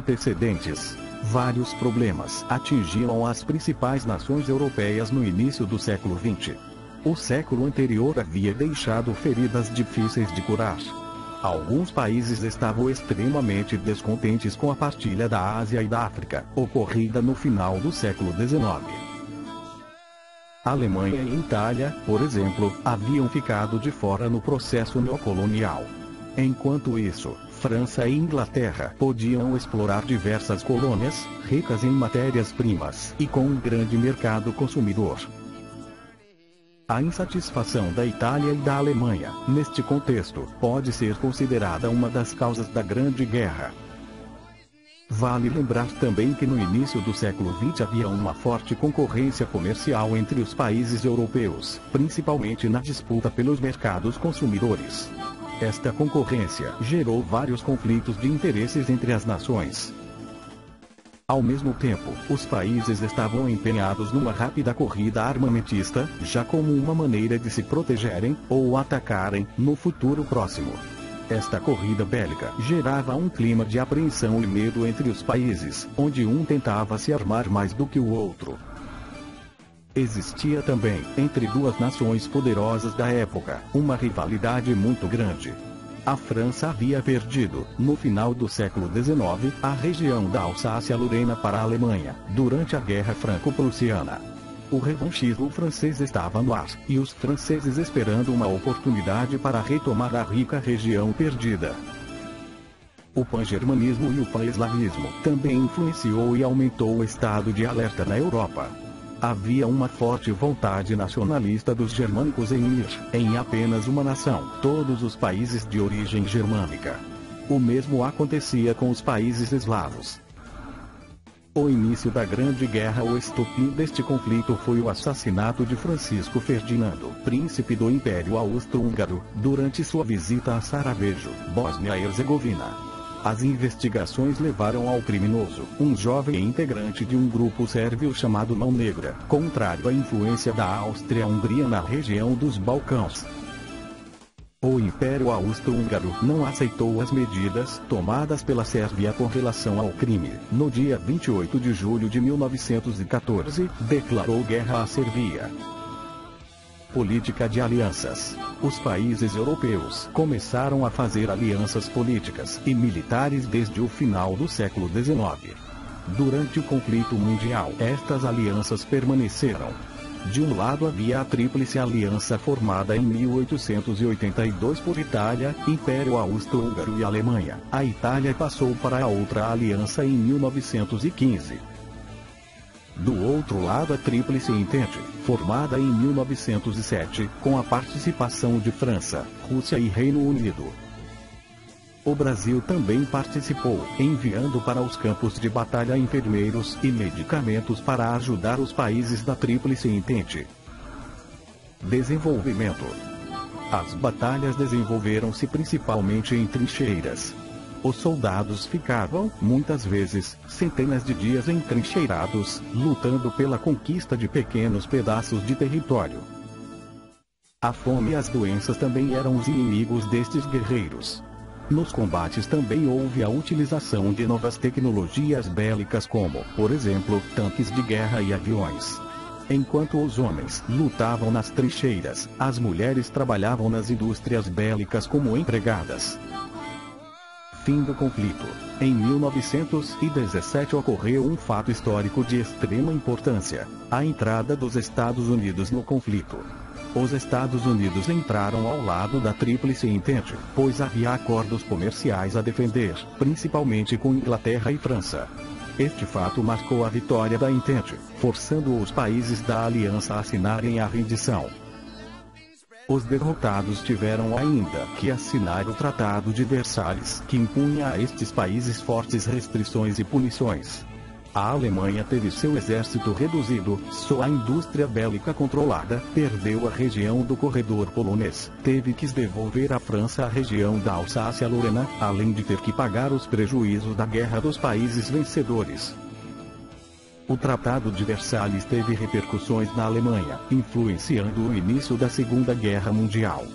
antecedentes. Vários problemas atingiam as principais nações europeias no início do século XX. O século anterior havia deixado feridas difíceis de curar. Alguns países estavam extremamente descontentes com a partilha da Ásia e da África, ocorrida no final do século XIX. Alemanha e Itália, por exemplo, haviam ficado de fora no processo neocolonial. Enquanto isso, França e Inglaterra podiam explorar diversas colônias, ricas em matérias-primas e com um grande mercado consumidor. A insatisfação da Itália e da Alemanha, neste contexto, pode ser considerada uma das causas da Grande Guerra. Vale lembrar também que no início do século XX havia uma forte concorrência comercial entre os países europeus, principalmente na disputa pelos mercados consumidores. Esta concorrência gerou vários conflitos de interesses entre as nações. Ao mesmo tempo, os países estavam empenhados numa rápida corrida armamentista, já como uma maneira de se protegerem, ou atacarem, no futuro próximo. Esta corrida bélica gerava um clima de apreensão e medo entre os países, onde um tentava se armar mais do que o outro. Existia também, entre duas nações poderosas da época, uma rivalidade muito grande. A França havia perdido, no final do século XIX, a região da Alsácia-Lorena para a Alemanha, durante a Guerra Franco-Prussiana. O revanchismo francês estava no ar, e os franceses esperando uma oportunidade para retomar a rica região perdida. O pan-germanismo e o pan-eslavismo também influenciou e aumentou o estado de alerta na Europa. Havia uma forte vontade nacionalista dos germânicos em unir, em apenas uma nação, todos os países de origem germânica. O mesmo acontecia com os países eslavos. O início da Grande Guerra. O estopim deste conflito foi o assassinato de Francisco Ferdinando, príncipe do Império Austro-Húngaro, durante sua visita a Sarajevo, Bósnia e Herzegovina. As investigações levaram ao criminoso, um jovem integrante de um grupo sérvio chamado Mão Negra, contrário à influência da Áustria-Hungria na região dos Balcãs. O Império Austro-Húngaro não aceitou as medidas tomadas pela Sérvia com relação ao crime. No dia 28 de julho de 1914, declarou guerra à Sérvia. Política de alianças. Os países europeus começaram a fazer alianças políticas e militares desde o final do século XIX. Durante o conflito mundial, estas alianças permaneceram. De um lado havia a Tríplice Aliança formada em 1882 por Itália, Império Austro-Húngaro e Alemanha. A Itália passou para a outra aliança em 1915. Do outro lado, a Tríplice Entente, formada em 1907, com a participação de França, Rússia e Reino Unido. O Brasil também participou, enviando para os campos de batalha enfermeiros e medicamentos para ajudar os países da Tríplice Entente. Desenvolvimento. As batalhas desenvolveram-se principalmente em trincheiras. Os soldados ficavam, muitas vezes, centenas de dias entrincheirados, lutando pela conquista de pequenos pedaços de território. A fome e as doenças também eram os inimigos destes guerreiros. Nos combates também houve a utilização de novas tecnologias bélicas como, por exemplo, tanques de guerra e aviões. Enquanto os homens lutavam nas trincheiras, as mulheres trabalhavam nas indústrias bélicas como empregadas. Fim do conflito. Em 1917 ocorreu um fato histórico de extrema importância: a entrada dos Estados Unidos no conflito. Os Estados Unidos entraram ao lado da Tríplice Entente, pois havia acordos comerciais a defender, principalmente com Inglaterra e França. Este fato marcou a vitória da Entente, forçando os países da aliança a assinarem a rendição. Os derrotados tiveram ainda que assinar o Tratado de Versalhes, que impunha a estes países fortes restrições e punições. A Alemanha teve seu exército reduzido, sua indústria bélica controlada, perdeu a região do corredor polonês, teve que devolver à França a região da Alsácia-Lorena, além de ter que pagar os prejuízos da Guerra dos Países Vencedores. O Tratado de Versalhes teve repercussões na Alemanha, influenciando o início da Segunda Guerra Mundial.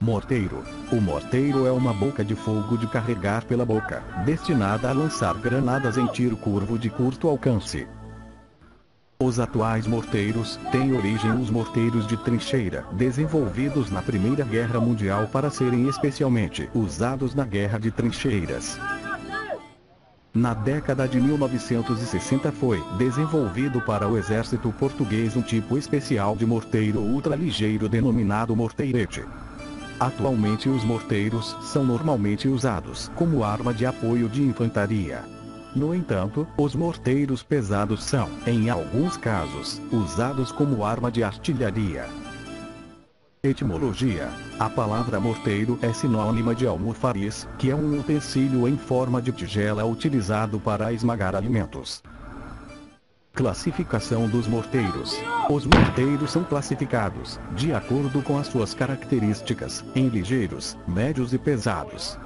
Morteiro. O morteiro é uma boca de fogo de carregar pela boca, destinada a lançar granadas em tiro curvo de curto alcance. Os atuais morteiros têm origem nos morteiros de trincheira, desenvolvidos na Primeira Guerra Mundial para serem especialmente usados na Guerra de Trincheiras. Na década de 1960 foi desenvolvido para o exército português um tipo especial de morteiro ultraligeiro denominado morteirete. Atualmente os morteiros são normalmente usados como arma de apoio de infantaria. No entanto, os morteiros pesados são, em alguns casos, usados como arma de artilharia. Etimologia: a palavra morteiro é sinônima de almofariz, que é um utensílio em forma de tigela utilizado para esmagar alimentos. Classificação dos morteiros. Os morteiros são classificados, de acordo com as suas características, em ligeiros, médios e pesados.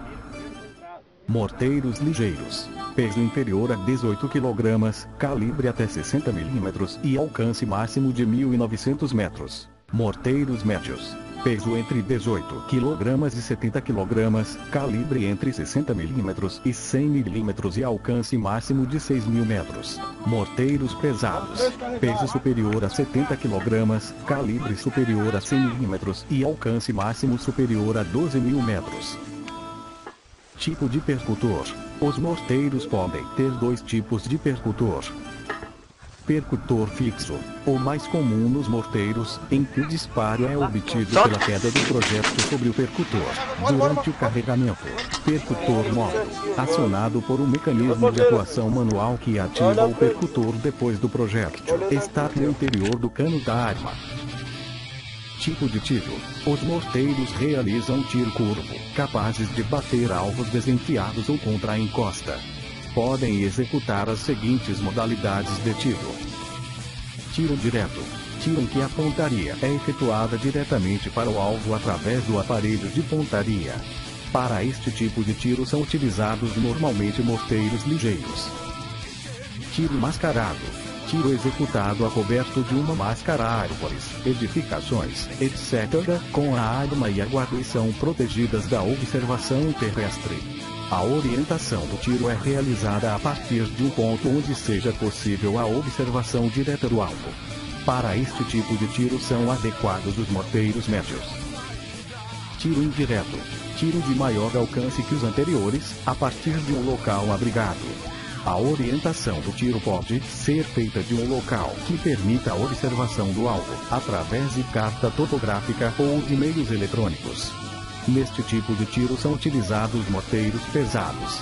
Morteiros ligeiros. Peso inferior a 18 kg, calibre até 60 mm e alcance máximo de 1.900 metros. Morteiros médios. Peso entre 18 kg e 70 kg, calibre entre 60 mm e 100 mm e alcance máximo de 6.000 metros. Morteiros pesados. Peso superior a 70 kg, calibre superior a 100 mm e alcance máximo superior a 12.000 metros. Tipo de percutor. Os morteiros podem ter dois tipos de percutor. Percutor fixo, o mais comum nos morteiros, em que o disparo é obtido pela queda do projétil sobre o percutor, durante o carregamento. Percutor móvel, acionado por um mecanismo de atuação manual que ativa o percutor depois do projétil estar no interior do cano da arma. Tipo de tiro. Os morteiros realizam tiro curvo, capazes de bater alvos desenfiados ou contra a encosta. Podem executar as seguintes modalidades de tiro. Tiro direto. Tiro em que a pontaria é efetuada diretamente para o alvo através do aparelho de pontaria. Para este tipo de tiro são utilizados normalmente morteiros ligeiros. Tiro mascarado. Tiro executado a coberto de uma máscara a árvores, edificações, etc., com a arma e a guarnição protegidas da observação terrestre. A orientação do tiro é realizada a partir de um ponto onde seja possível a observação direta do alvo. Para este tipo de tiro são adequados os morteiros médios. Tiro indireto. Tiro de maior alcance que os anteriores, a partir de um local abrigado. A orientação do tiro pode ser feita de um local que permita a observação do alvo, através de carta topográfica ou de meios eletrônicos. Neste tipo de tiro são utilizados morteiros pesados.